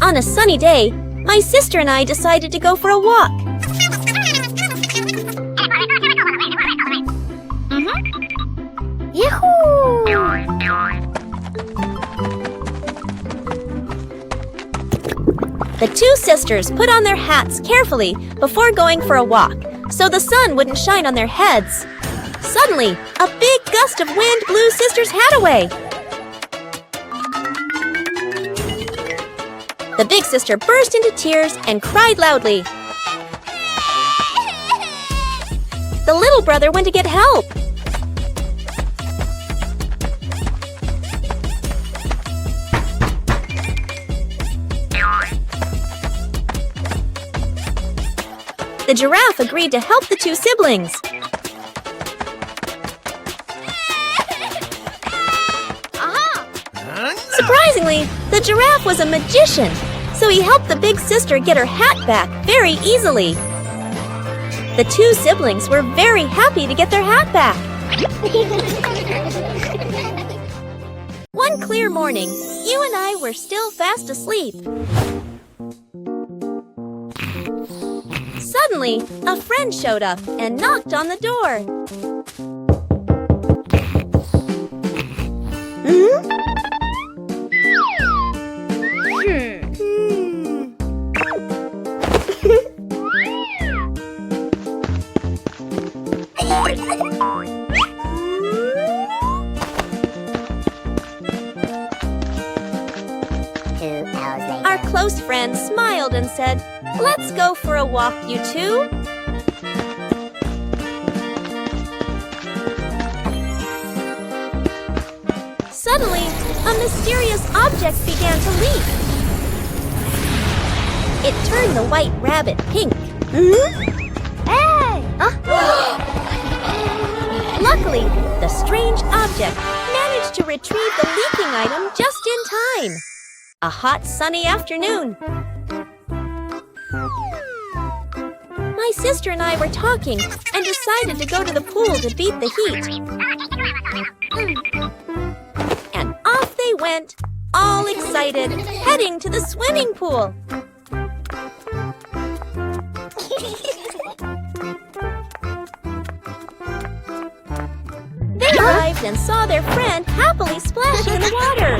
On a sunny day, my sister and I decided to go for a walk. Yahoo! The two sisters put on their hats carefully before going for a walk, so the sun wouldn't shine on their heads. Suddenly, a big gust of wind blew sister's hat away. The big sister burst into tears and cried loudly. The little brother went to get help. The giraffe agreed to help the two siblings. Surprisingly, the giraffe was a magician, so he helped the big sister get her hat back very easily. The two siblings were very happy to get their hat back. One clear morning, you and I were still fast asleep. Suddenly, a friend showed up and knocked on the door. Our close friend smiled and said, "Let's go for a walk, you two." Suddenly, a mysterious object began to leak. It turned the white rabbit pink. Hey! Luckily, the strange object managed to retrieve the leaking item just in time. A hot, sunny afternoon. My sister and I were talking and decided to go to the pool to beat the heat. And off they went, all excited, heading to the swimming pool. They arrived and saw their friend happily splashing in the water.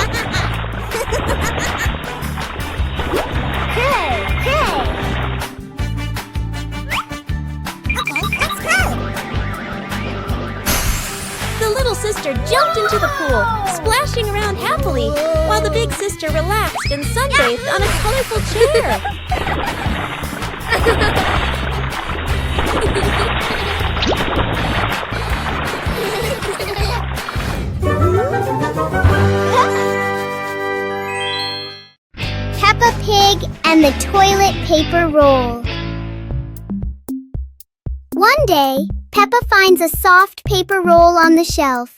Hey! Hey! Okay, let's go! The little sister jumped into the pool, splashing around happily, while the big sister relaxed and sunbathed on a colorful chair. Peppa Pig and the toilet paper roll. One day, Peppa finds a soft paper roll on the shelf.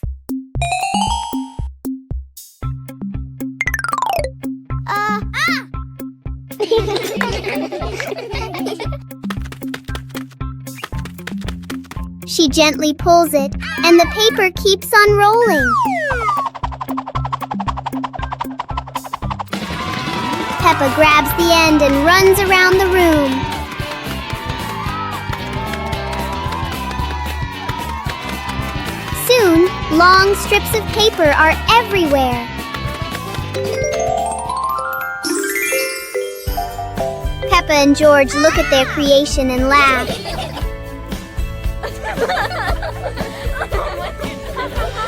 She gently pulls it, and the paper keeps on rolling. Peppa grabs the end and runs around the room. Soon, long strips of paper are everywhere. Peppa and George look at their creation and laugh.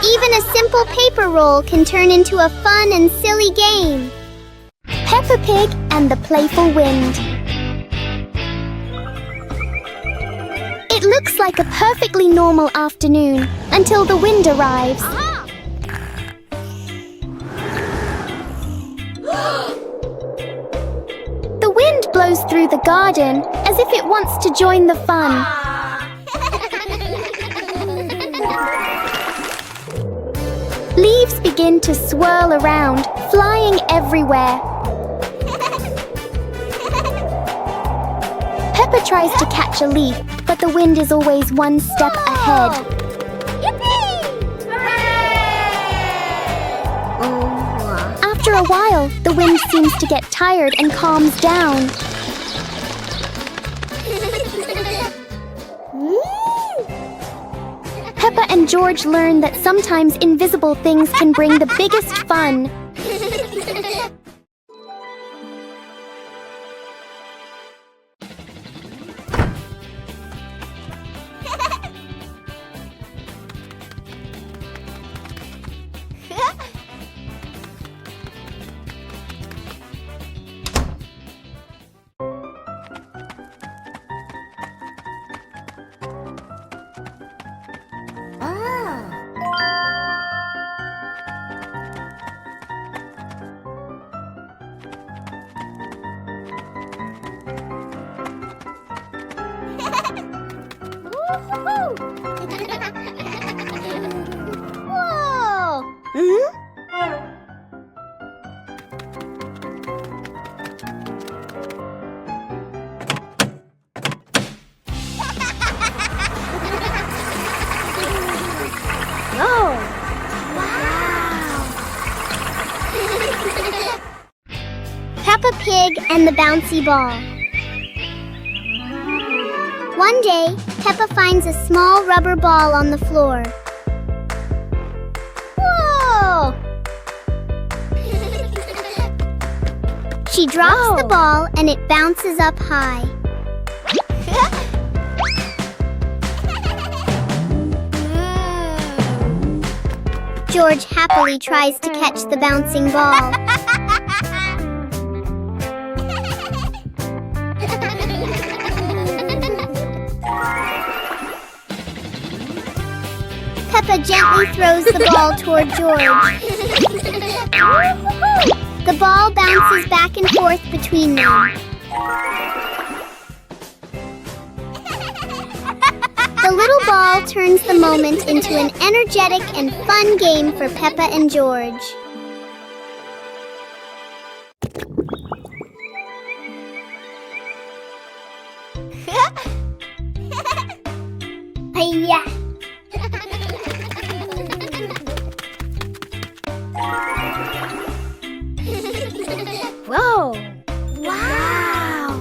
Even Even a simple paper roll can turn into a fun and silly game. Peppa Pig and the Playful Wind. It looks like a perfectly normal afternoon until the wind arrives. The wind blows through the garden as if it wants to join the fun. Leaves begin to swirl around, flying everywhere. Peppa tries to catch a leaf, but the wind is always one step ahead. After a while, the wind seems to get tired and calms down. Peppa and George learn that sometimes invisible things can bring the biggest fun. Peppa Pig and the Bouncy Ball. One day, Peppa finds a small rubber ball on the floor. Whoa! She drops the ball and it bounces up high. George happily tries to catch the bouncing ball. Peppa gently throws the ball toward George. The ball bounces back and forth between them. The little ball turns the moment into an energetic and fun game for Peppa and George. Hi-ya! Whoa! Wow!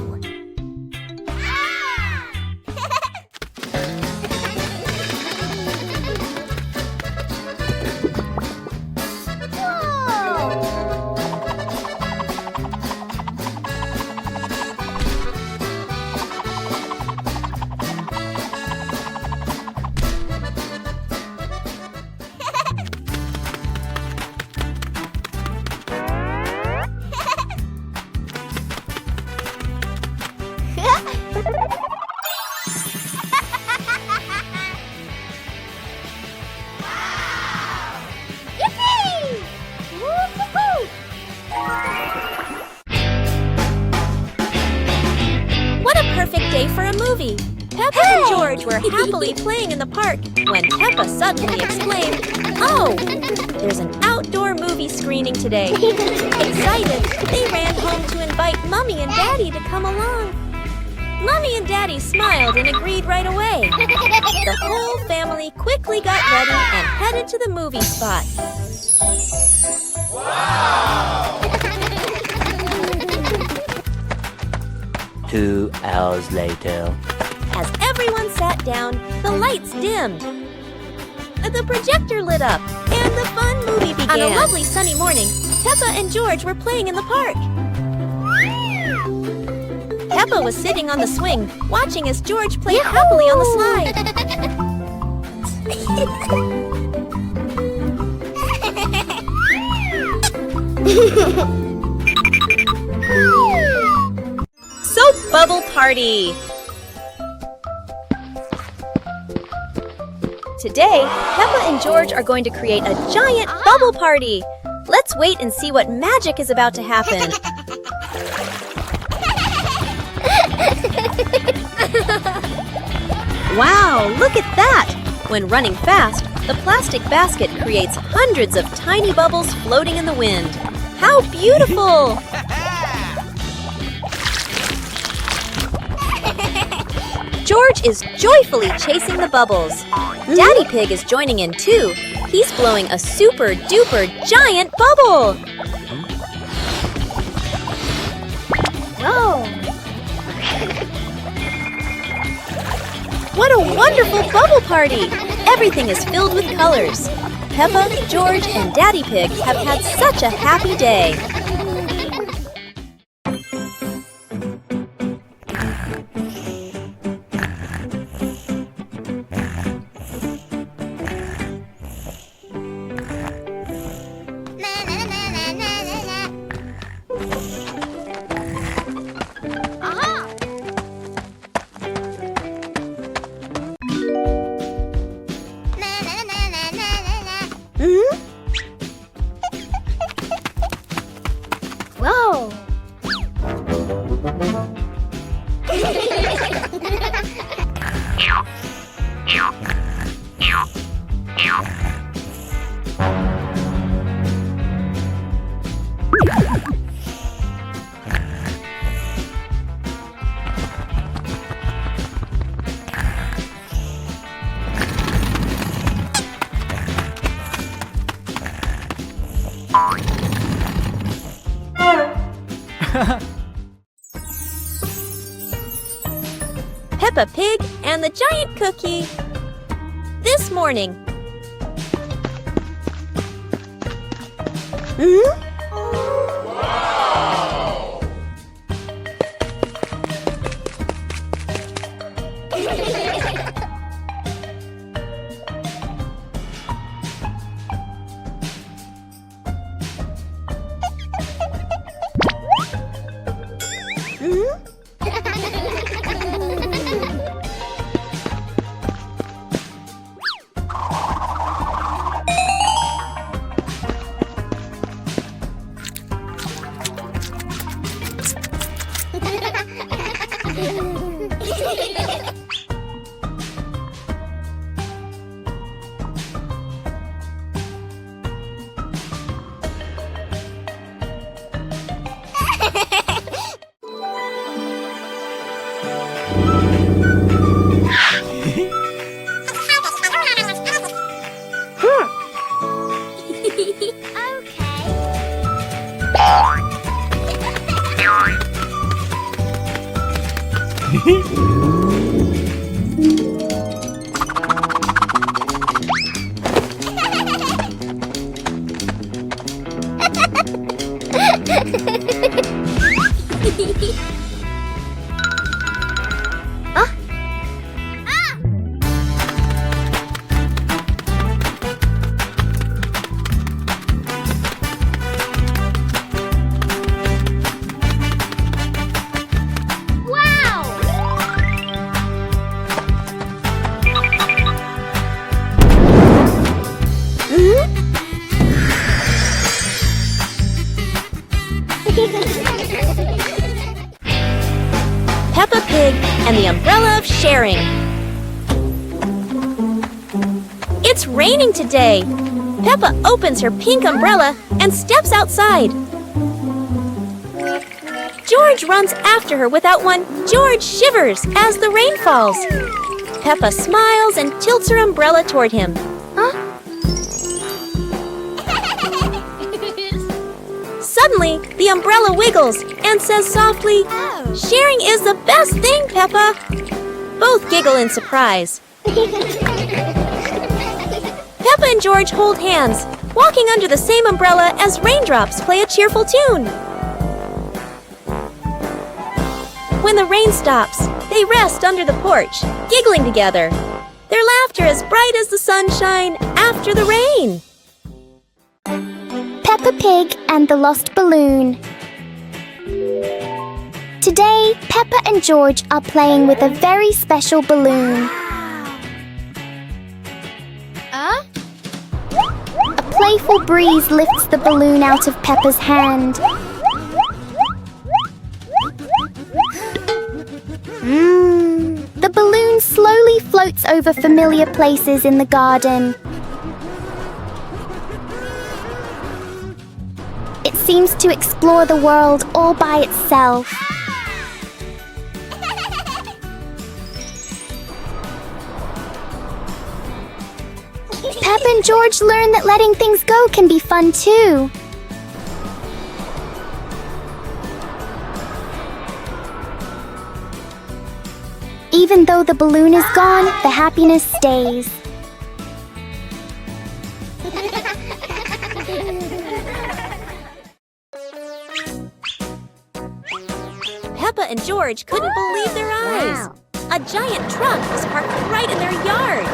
What a perfect day for a movie! Peppa and George were happily playing in the park when Peppa suddenly exclaimed, "Oh, there's an outdoor movie screening today." Excited, they ran home to invite Mommy and Daddy to come along. Mommy and Daddy smiled and agreed right away. The whole family quickly got ready and headed to the movie spot. Wow! 2 hours later. As everyone sat down, the lights dimmed. The projector lit up, and the fun movie began. On a lovely sunny morning, Peppa and George were playing in the park. Peppa was sitting on the swing, watching as George played happily on the slide. Soap bubble party! Today, Peppa and George are going to create a giant bubble party. Let's wait and see what magic is about to happen. Wow, look at that! When running fast, the plastic basket creates hundreds of tiny bubbles floating in the wind. How beautiful! George is joyfully chasing the bubbles. Daddy Pig is joining in too. He's blowing a super-duper giant bubble! Whoa! What a wonderful bubble party! Everything is filled with colors. Peppa, George, and Daddy Pig have had such a happy day. Whoa! Peppa Pig and the Giant Cookie. This morning. Peppa Pig and the Umbrella of Sharing. It's raining today. Peppa opens her pink umbrella and steps outside. George runs after her without one. George shivers as the rain falls. Peppa smiles and tilts her umbrella toward him. Suddenly, the umbrella wiggles and says softly, "Sharing is the best thing, Peppa." Both giggle in surprise. Peppa and George hold hands, walking under the same umbrella as raindrops play a cheerful tune. When the rain stops, they rest under the porch, giggling together. Their laughter as bright as the sunshine after the rain. Peppa Pig and the Lost Balloon. Today, Peppa and George are playing with a very special balloon. A playful breeze lifts the balloon out of Peppa's hand. The balloon slowly floats over familiar places in the garden. It seems to explore the world all by itself. Peppa and George learn that letting things go can be fun too. Even though the balloon is gone, the happiness stays. Peppa and George couldn't believe their eyes. Wow. A giant truck was parked right in their yard.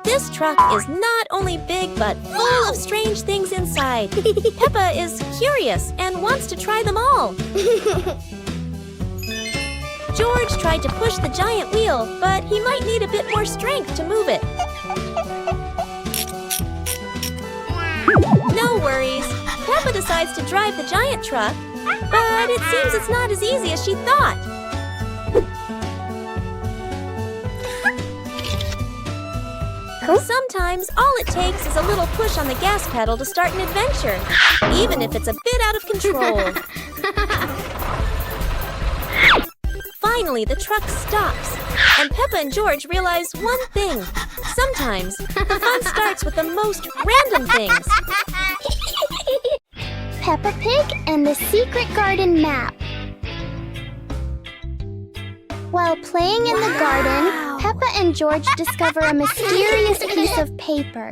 This truck is not only big but full of strange things inside. Peppa is curious and wants to try them all. George tried to push the giant wheel, but he might need a bit more strength to move it. No worries. Peppa decides to drive the giant truck, but it seems it's not as easy as she thought. Sometimes all it takes is a little push on the gas pedal to start an adventure, even if it's a bit out of control. Finally, the truck stops, and Peppa and George realize one thing. Sometimes the fun starts with the most random things. Peppa Pig and the Secret Garden Map. While playing in the garden, Peppa and George discover a mysterious piece of paper.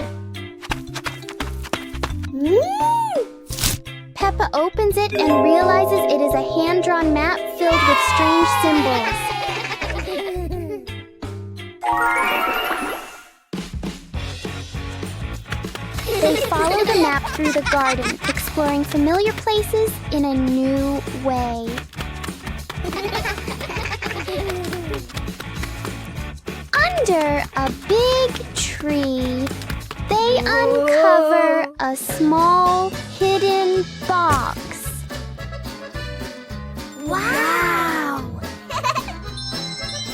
Peppa opens it and realizes it is a hand-drawn map filled with strange symbols. They follow the map through the garden, exploring familiar places in a new way. Under a big tree, they uncover a small hidden box. Wow!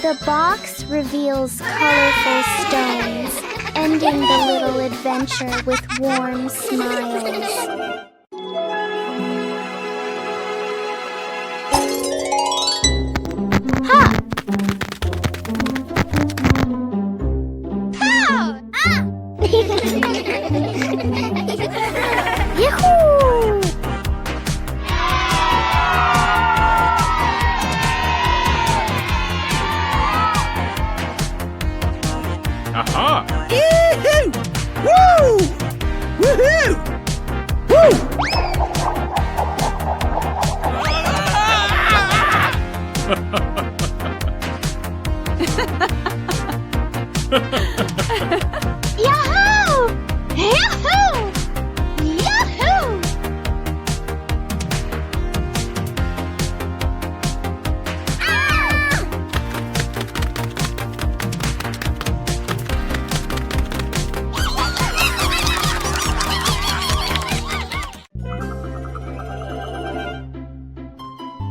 The box reveals colorful stones, ending the little adventure with warm smiles. Ha! Yahoo! Aha! Yee-hoo! Woo! Woohoo! Yahoo! Yahoo! Yahoo!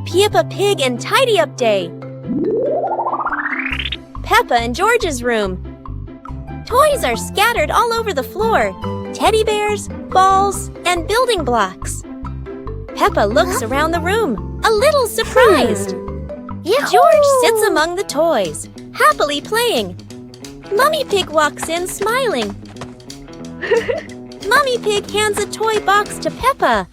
Peppa Pig and Tidy Up Day. Peppa and George's room. Toys are scattered all over the floor. Teddy bears, balls, and building blocks. Peppa looks around the room, a little surprised. George sits among the toys, happily playing. Mummy Pig walks in smiling. Mummy Pig hands a toy box to Peppa.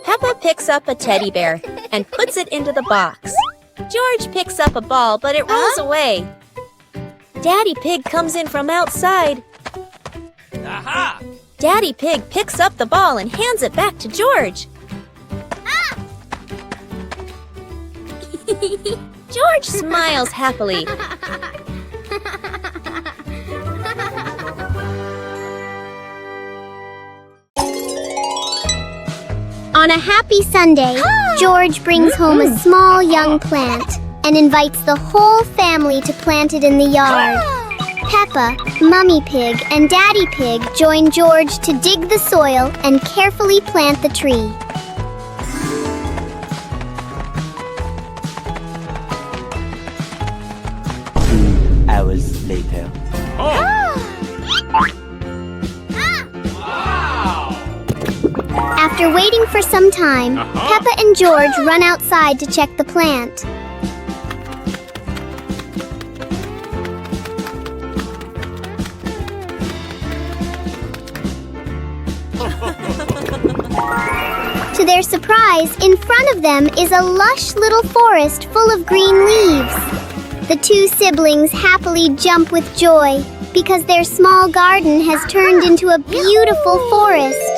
Peppa picks up a teddy bear and puts it into the box. George picks up a ball, but it rolls away. Daddy Pig comes in from outside. Aha! Daddy Pig picks up the ball and hands it back to George. George smiles happily. On a happy Sunday, George brings home a small young plant and invites the whole family to plant it in the yard. Peppa, Mummy Pig, and Daddy Pig join George to dig the soil and carefully plant the tree. Hours later. After waiting for some time, Peppa and George run outside to check the plant. To their surprise, in front of them is a lush little forest full of green leaves. The two siblings happily jump with joy because their small garden has turned into a beautiful forest.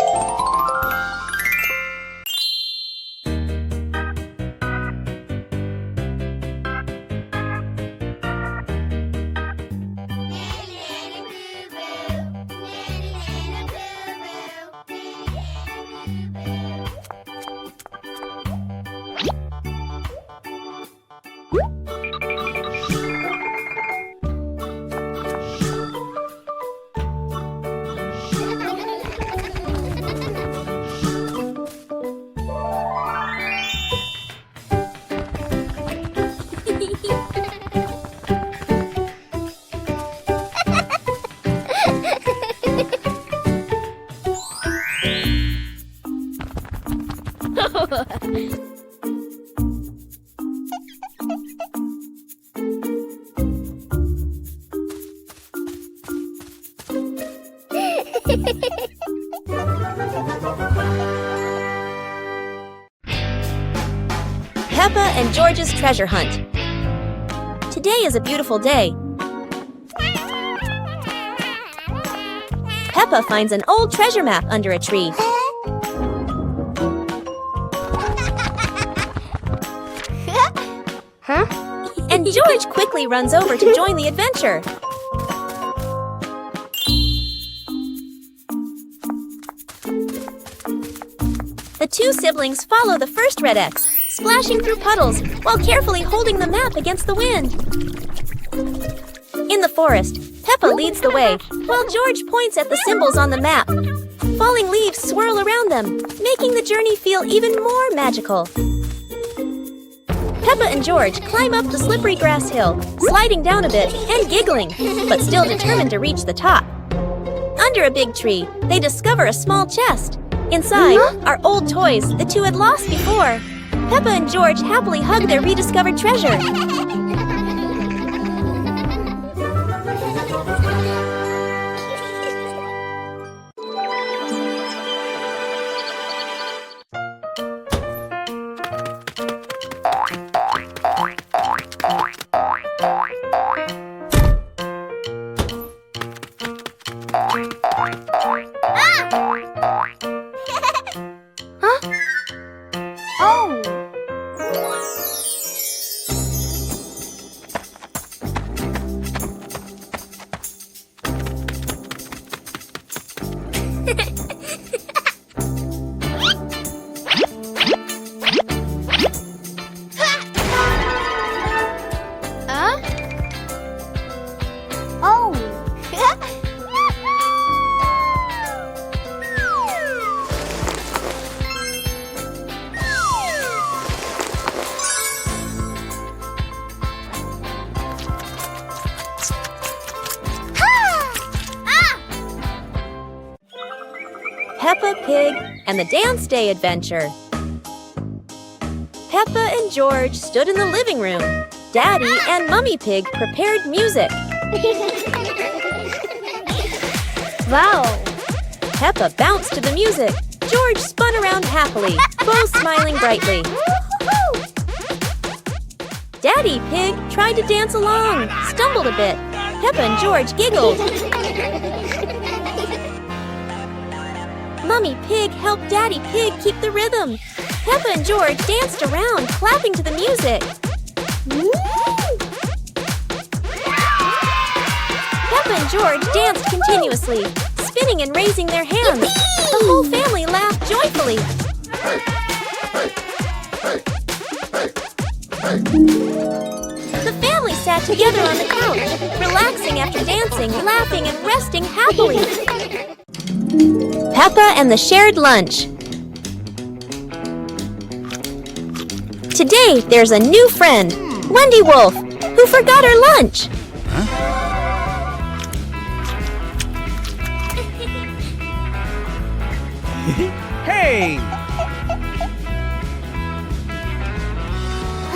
Peppa and George's treasure hunt. Today is a beautiful day. Peppa finds an old treasure map under a tree. And George quickly runs over to join the adventure. The two siblings follow the first red X, splashing through puddles while carefully holding the map against the wind. In the forest, Peppa leads the way, while George points at the symbols on the map. Falling leaves swirl around them, making the journey feel even more magical. Peppa and George climb up the slippery grass hill, sliding down a bit and giggling, but still determined to reach the top. Under a big tree, they discover a small chest. Inside are old toys the two had lost before. Peppa and George happily hug their rediscovered treasure. Peppa Pig and the Dance Day Adventure. Peppa and George stood in the living room. Daddy and Mummy Pig prepared music. Wow! Peppa bounced to the music. George spun around happily, both smiling brightly. Daddy Pig tried to dance along, stumbled a bit. Peppa and George giggled. Mummy Pig helped Daddy Pig keep the rhythm. Peppa and George danced around, clapping to the music. Peppa and George danced continuously, spinning and raising their hands. The whole family laughed joyfully. The family sat together on the couch, relaxing after dancing, laughing, and resting happily. Peppa and the shared lunch. Today, there's a new friend, Wendy Wolf, who forgot her lunch. Hey!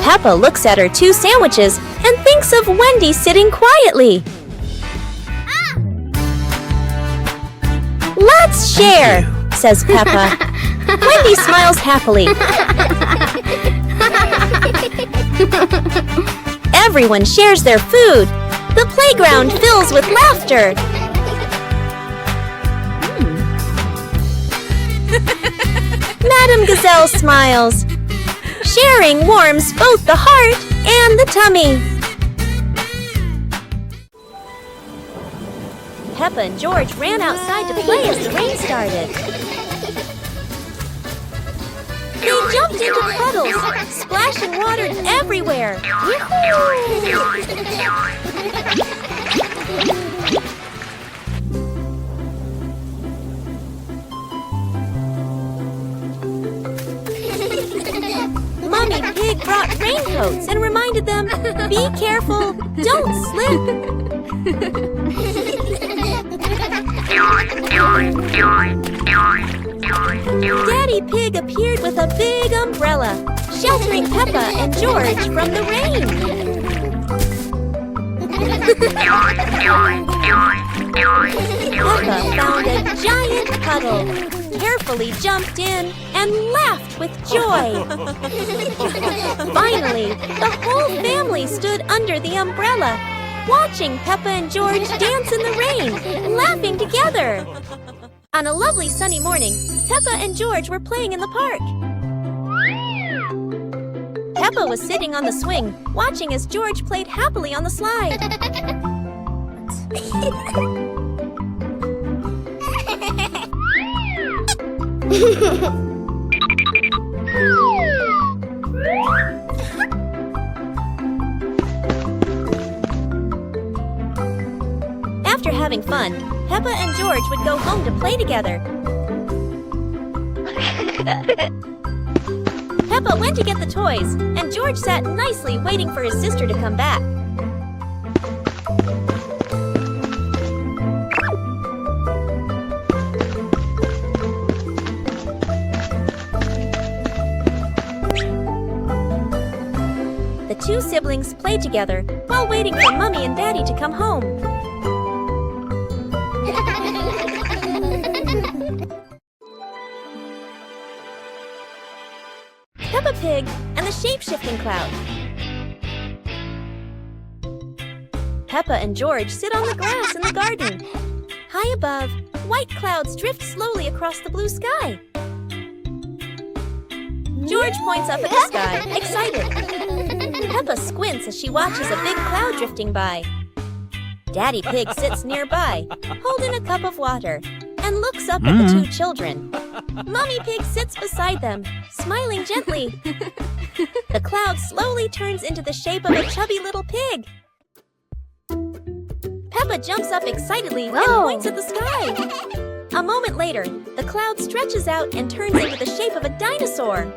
Peppa looks at her 2 sandwiches and thinks of Wendy sitting quietly. Let's share, says Peppa. Wendy smiles happily. Everyone shares their food. The playground fills with laughter. Madame Gazelle smiles. Sharing warms both the heart and the tummy. Peppa and George ran outside to play as the rain started. They jumped into puddles, splashing water everywhere. Mommy Pig brought raincoats and reminded them, be careful, don't slip. Daddy Pig appeared with a big umbrella, sheltering Peppa and George from the rain. Peppa found a giant puddle, carefully jumped in, and laughed with joy. Finally, the whole family stood under the umbrella, watching Peppa and George dance in the rain, laughing together. On a lovely sunny morning, Peppa and George were playing in the park. Peppa was sitting on the swing, watching as George played happily on the slide. After having fun, Peppa and George would go home to play together. Peppa went to get the toys, and George sat nicely waiting for his sister to come back. The 2 siblings played together while waiting for Mommy and Daddy to come home. Peppa Pig and the shape-shifting cloud. Peppa and George sit on the grass in the garden. High above, white clouds drift slowly across the blue sky. George points up at the sky, excited. Peppa squints as she watches a big cloud drifting by. Daddy Pig sits nearby, holding a cup of water, and looks up at the 2 children. Mommy Pig sits beside them, smiling gently. The cloud slowly turns into the shape of a chubby little pig. Peppa jumps up excitedly and points at the sky. A moment later, the cloud stretches out and turns into the shape of a dinosaur.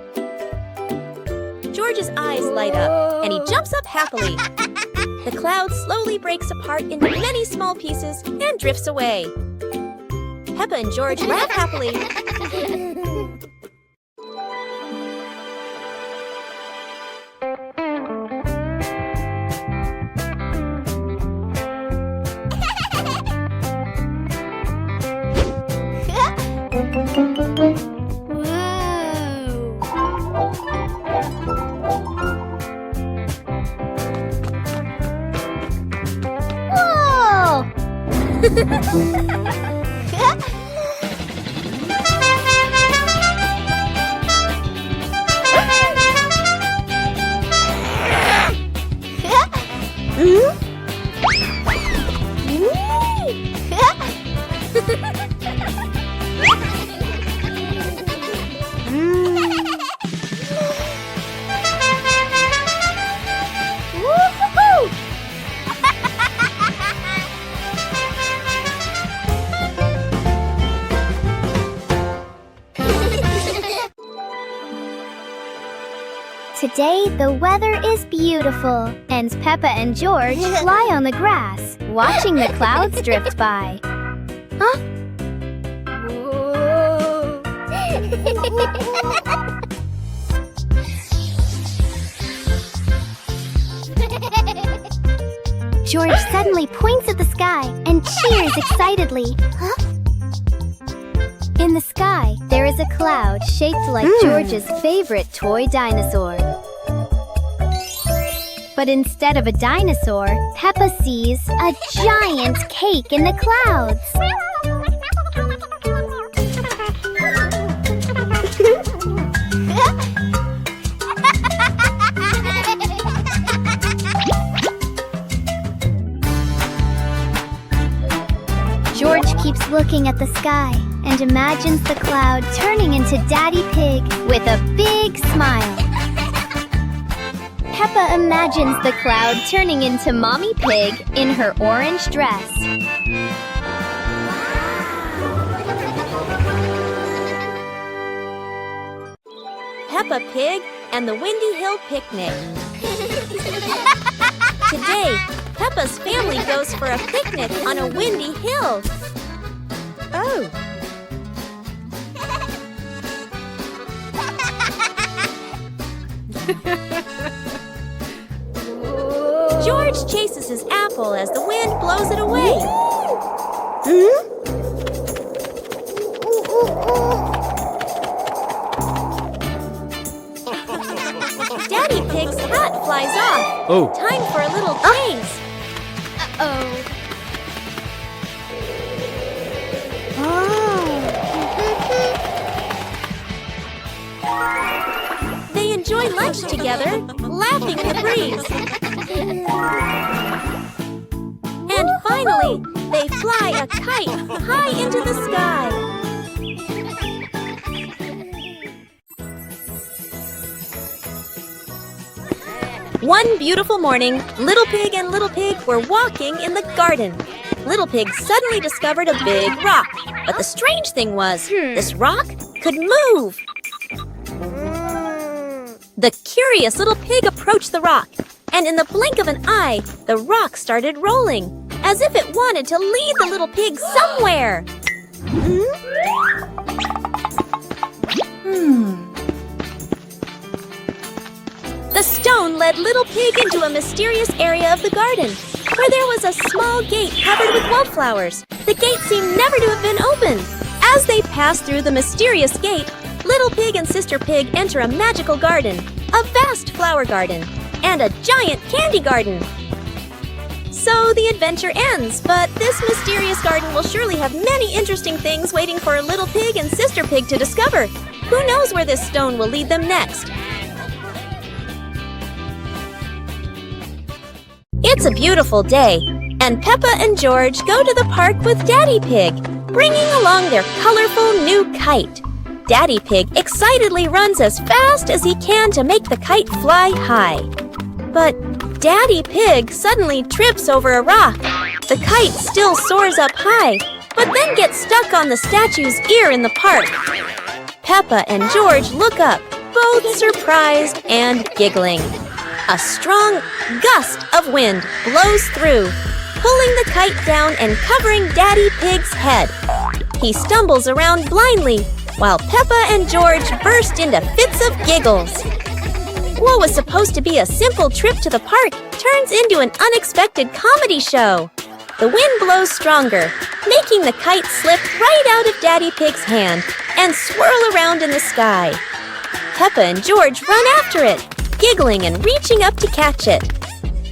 George's eyes light up, and he jumps up happily. The cloud slowly breaks apart into many small pieces and drifts away. Peppa and George laugh happily. Whoa! Today, the weather is beautiful, and Peppa and George lie on the grass, watching the clouds drift by. Huh? George suddenly points at the sky and cheers excitedly. Huh? In the sky, there is a cloud shaped like George's favorite toy dinosaur. But instead of a dinosaur, Peppa sees a giant cake in the clouds. George keeps looking at the sky and imagines the cloud turning into Daddy Pig with a big smile. Peppa imagines the cloud turning into Mommy Pig in her orange dress. Peppa Pig and the Windy Hill Picnic. Today, Peppa's family goes for a picnic on a windy hill. Oh! George chases his apple as the wind blows it away. Daddy Pig's hat flies off. Oh. Time for a little chase. They enjoy lunch together, laughing in the breeze. And finally, they fly a kite high into the sky. One beautiful morning, Little Pig and Little Pig were walking in the garden. Little Pig suddenly discovered a big rock. But the strange thing was, this rock could move. The curious Little Pig approached the rock, and in the blink of an eye, the rock started rolling, as if it wanted to lead the Little Pig somewhere. The stone led Little Pig into a mysterious area of the garden, where there was a small gate covered with wallflowers. The gate seemed never to have been opened. As they passed through the mysterious gate, Little Pig and Sister Pig enter a magical garden, a vast flower garden, and a giant candy garden. So the adventure ends, but this mysterious garden will surely have many interesting things waiting for Little Pig and Sister Pig to discover. Who knows where this stone will lead them next? It's a beautiful day, and Peppa and George go to the park with Daddy Pig, bringing along their colorful new kite. Daddy Pig excitedly runs as fast as he can to make the kite fly high. But Daddy Pig suddenly trips over a rock. The kite still soars up high, but then gets stuck on the statue's ear in the park. Peppa and George look up, both surprised and giggling. A strong gust of wind blows through, pulling the kite down and covering Daddy Pig's head. He stumbles around blindly, while Peppa and George burst into fits of giggles. What was supposed to be a simple trip to the park turns into an unexpected comedy show. The wind blows stronger, making the kite slip right out of Daddy Pig's hand and swirl around in the sky. Peppa and George run after it, giggling and reaching up to catch it.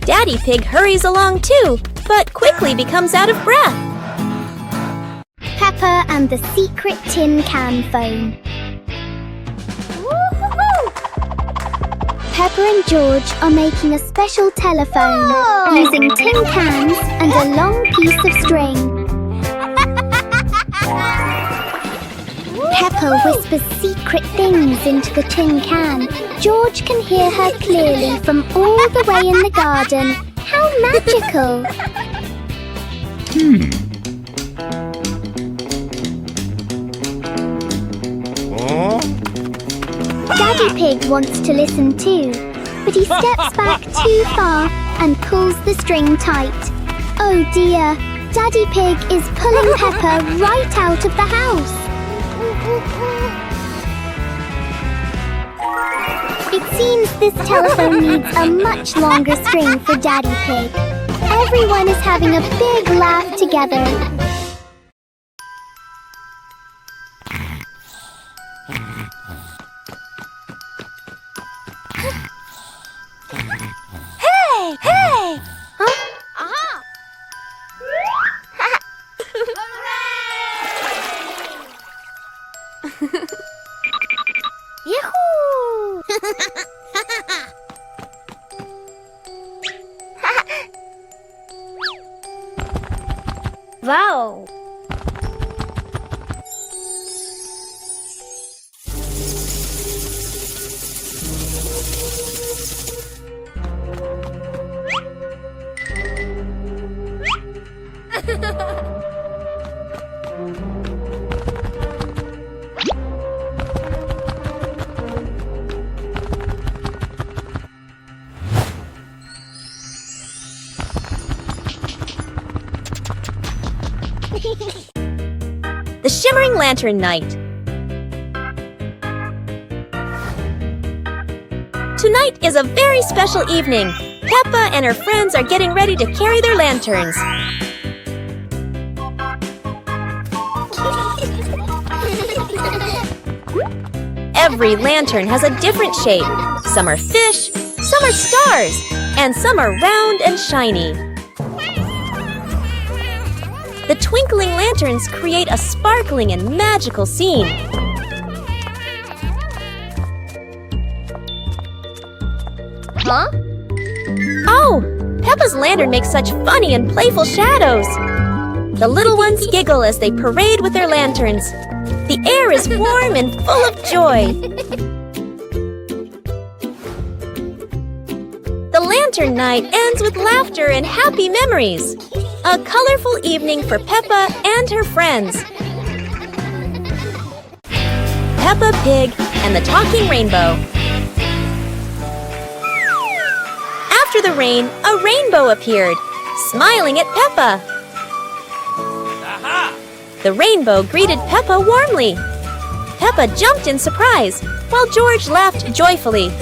Daddy Pig hurries along too, but quickly becomes out of breath. Peppa and the secret tin can phone. Peppa and George are making a special telephone using tin cans and a long piece of string. Peppa whispers secret things into the tin can. George can hear her clearly from all the way in the garden. How magical! Daddy Pig wants to listen too, but he steps back too far and pulls the string tight. Oh dear, Daddy Pig is pulling Peppa right out of the house. It seems this telephone needs a much longer string for Daddy Pig. Everyone is having a big laugh together. Hey! Hey! Huh? Aha! Yahoo! Wow! The Shimmering Lantern Night. Tonight is a very special evening. Peppa and her friends are getting ready to carry their lanterns. Every lantern has a different shape. Some are fish, some are stars, and some are round and shiny. The twinkling lanterns create a sparkling and magical scene. Huh? Oh! Peppa's lantern makes such funny and playful shadows. The little ones giggle as they parade with their lanterns. The air is warm and full of joy. The lantern night ends with laughter and happy memories. A colorful evening for Peppa and her friends. Peppa Pig and the Talking Rainbow. After the rain, a rainbow appeared, smiling at Peppa. Aha! The rainbow greeted Peppa warmly. Peppa jumped in surprise, while George laughed joyfully.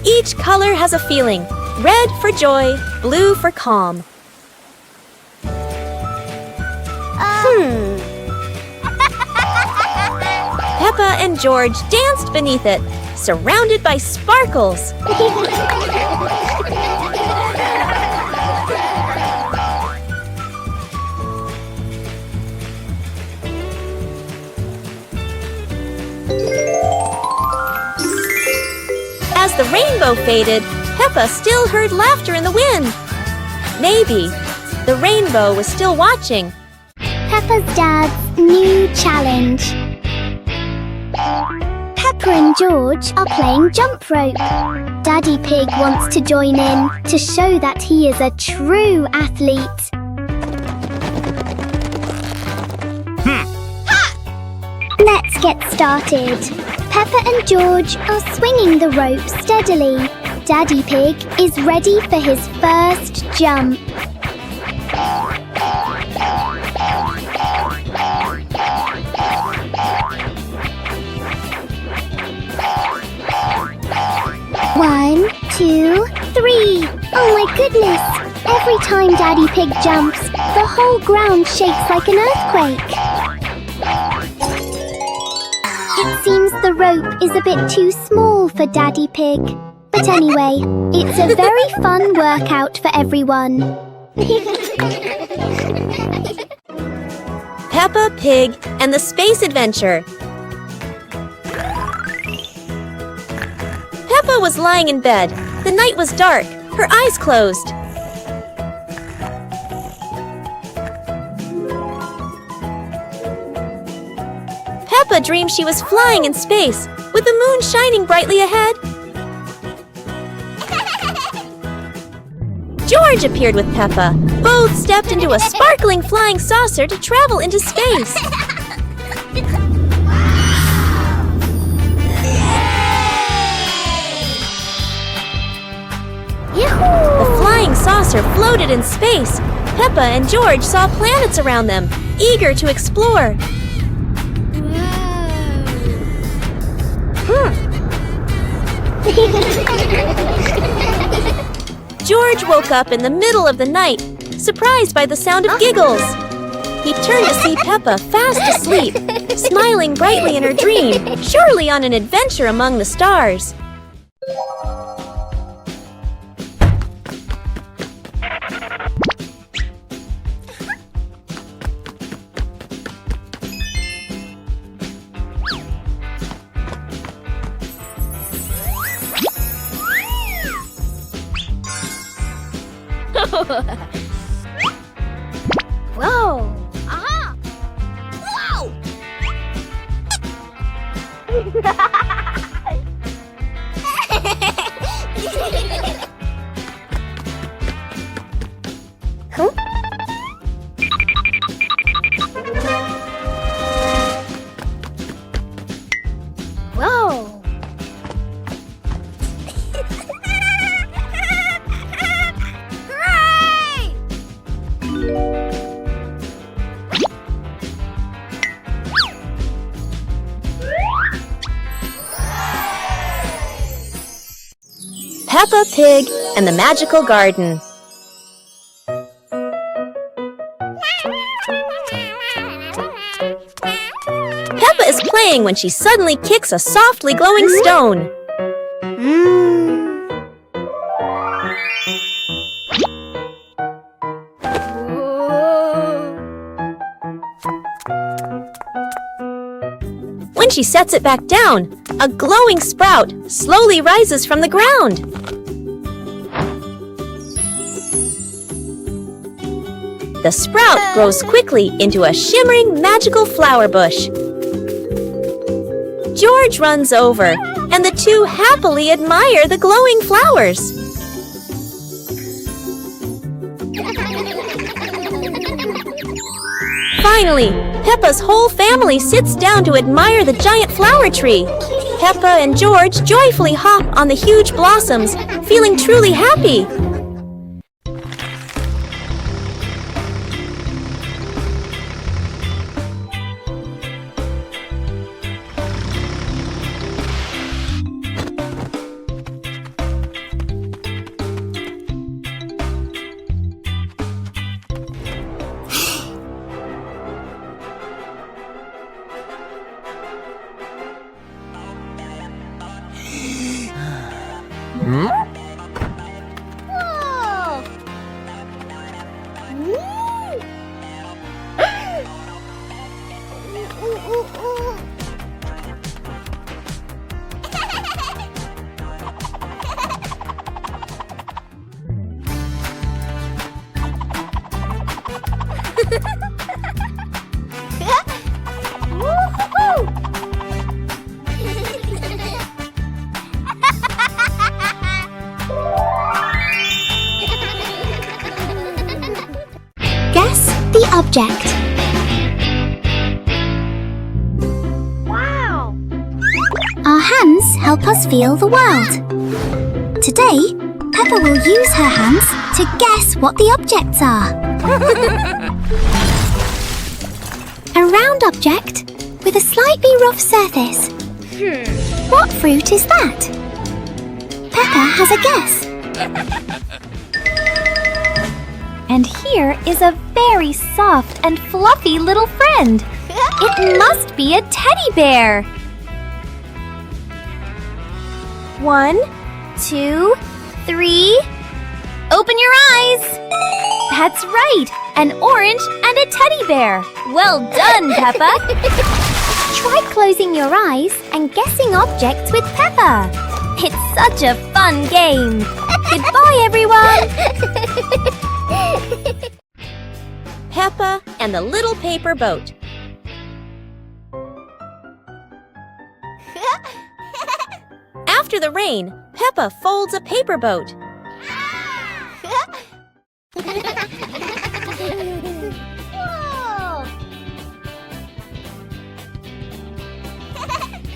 Each color has a feeling. Red for joy, blue for calm. Peppa and George danced beneath it, surrounded by sparkles. As the rainbow faded, Peppa still heard laughter in the wind. Maybe the rainbow was still watching. Peppa's dad's new challenge. Peppa and George are playing jump rope. Daddy Pig wants to join in to show that he is a true athlete. Let's get started. Peppa and George are swinging the rope steadily. Daddy Pig is ready for his first jump. One, two, three. Oh my goodness! Every time Daddy Pig jumps, the whole ground shakes like an earthquake. It seems the rope is a bit too small for Daddy Pig. But anyway, it's a very fun workout for everyone. Peppa Pig and the Space Adventure. Peppa was lying in bed. The night was dark, her eyes closed. Peppa dreamed she was flying in space, with the moon shining brightly ahead. George appeared with Peppa. Both stepped into a sparkling flying saucer to travel into space. The flying saucer floated in space. Peppa and George saw planets around them, eager to explore. George woke up in the middle of the night, surprised by the sound of giggles. He turned to see Peppa fast asleep, smiling brightly in her dream, surely on an adventure among the stars. Whoa! Ah! Whoa! Huh? Whoa! Peppa Pig and the Magical Garden. Peppa is playing when she suddenly kicks a softly glowing stone. When she sets it back down, a glowing sprout slowly rises from the ground. The sprout grows quickly into a shimmering magical flower bush. George runs over, and the two happily admire the glowing flowers. Finally, Peppa's whole family sits down to admire the giant flower tree. Peppa and George joyfully hop on the huge blossoms, feeling truly happy. Guess the object. Wow! Our hands help us feel the world. Today, Peppa will use her hands to guess what the objects are. A round object with a slightly rough surface. What fruit is that? Peppa has a guess. And here is a very soft and fluffy little friend. It must be a teddy bear. 1, 2, 3. Open your eyes. That's right. an orange, and a teddy bear. Well done, Peppa! Try closing your eyes and guessing objects with Peppa. It's such a fun game. Goodbye, everyone! Peppa and the Little Paper Boat. After the rain, Peppa folds a paper boat.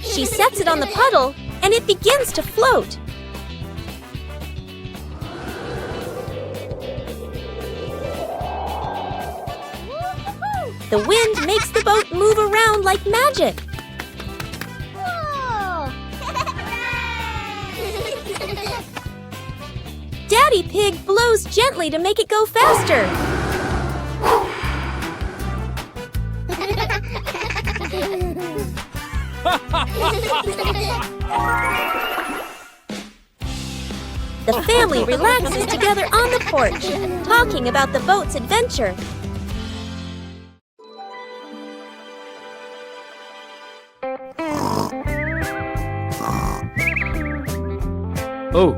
She sets it on the puddle, and it begins to float. The wind makes the boat move around like magic. Daddy Pig blows gently to make it go faster. The family relaxes together on the porch, talking about the boat's adventure. Oh.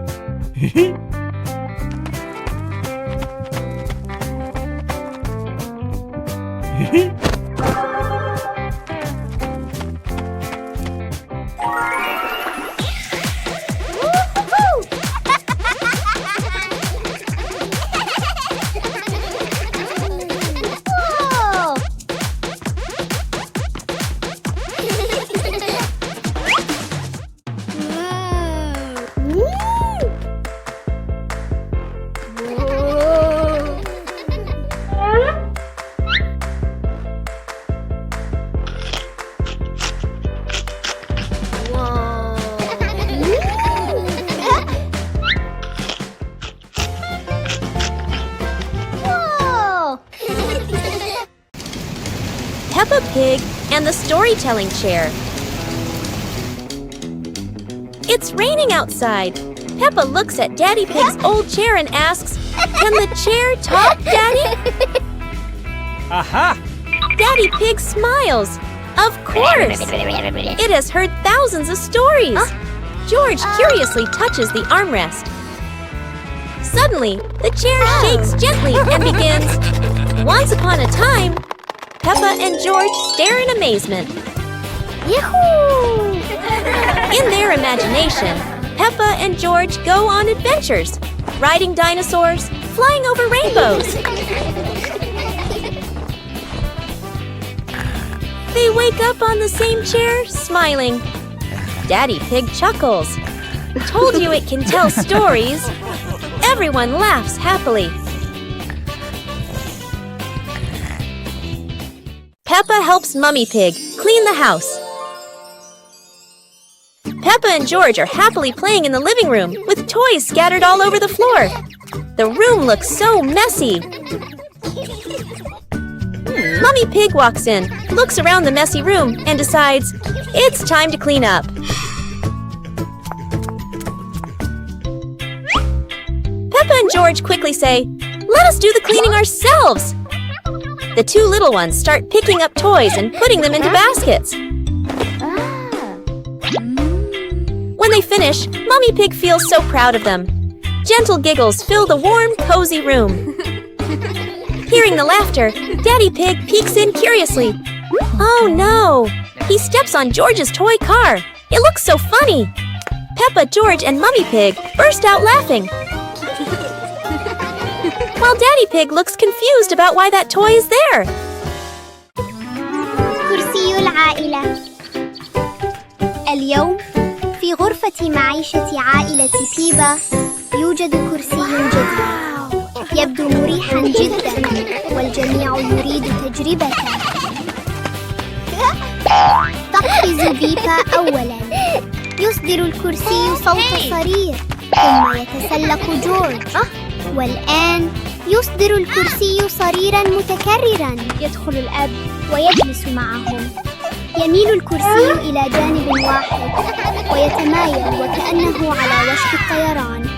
Peppa Pig and the storytelling chair. It's raining outside. Peppa looks at Daddy Pig's old chair and asks, "Can the chair talk, Daddy?" Aha! Daddy Pig smiles. Of course! It has heard thousands of stories. George curiously touches the armrest. Suddenly, the chair shakes gently and begins, "Once upon a time." Peppa and George stare in amazement. Yahoo! In their imagination, Peppa and George go on adventures, riding dinosaurs, flying over rainbows. They wake up on the same chair, smiling. Daddy Pig chuckles. Told you it can tell stories. Everyone laughs happily. Peppa helps Mummy Pig clean the house. Peppa and George are happily playing in the living room with toys scattered all over the floor. The room looks so messy. Mummy Pig walks in, looks around the messy room, and decides it's time to clean up. Peppa and George quickly say, "Let us do the cleaning ourselves." The two little ones start picking up toys and putting them into baskets. When they finish, Mummy Pig feels so proud of them. Gentle giggles fill the warm, cozy room. Hearing the laughter, Daddy Pig peeks in curiously. Oh no! He steps on George's toy car. It looks so funny. Peppa, George, and Mummy Pig burst out laughing. While Daddy Pig looks confused about why that toy is there. كرسي العائلة. اليوم في غرفة معيشة عائلة بيبا يوجد كرسي جديد. يبدو مريحا جدا والجميع يريد تجربته. تقفز بيبا أولا. يصدر الكرسي صوت صرير ثم يتسلق جورج. والآن يصدر الكرسي صريرا متكررا. يدخل الأب ويجلس معهم. يميل الكرسي إلى جانب واحد ويتمايل وكأنه على وشك الطيران.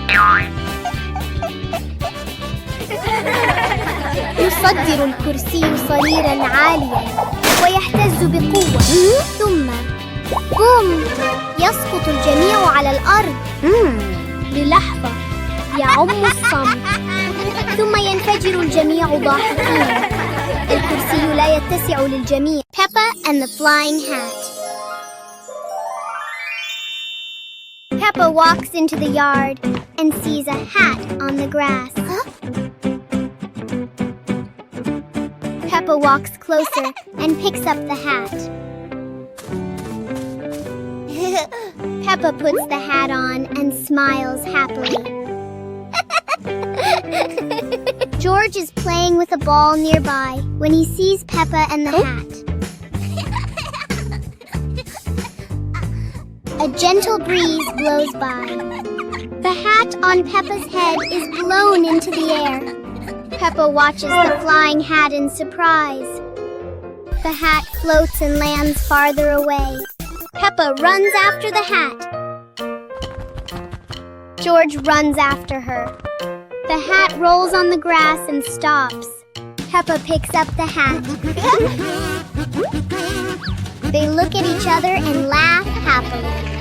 يصدر الكرسي صريرا عاليا ويهتز بقوة، ثم بوم، يسقط الجميع على الأرض. للحظة يعم الصمت، ثم ينفجر الجميع ضاحكين. الكرسي لا يتسع للجميع. Peppa and the Flying Hat. Peppa walks into the yard and sees a hat on the grass. Peppa walks closer and picks up the hat. Peppa puts the hat on and smiles happily. George is playing with a ball nearby when he sees Peppa and the hat. A gentle breeze blows by. The hat on Peppa's head is blown into the air. Peppa watches the flying hat in surprise. The hat floats and lands farther away. Peppa runs after the hat. George runs after her. The hat rolls on the grass and stops. Peppa picks up the hat. They look at each other and laugh happily.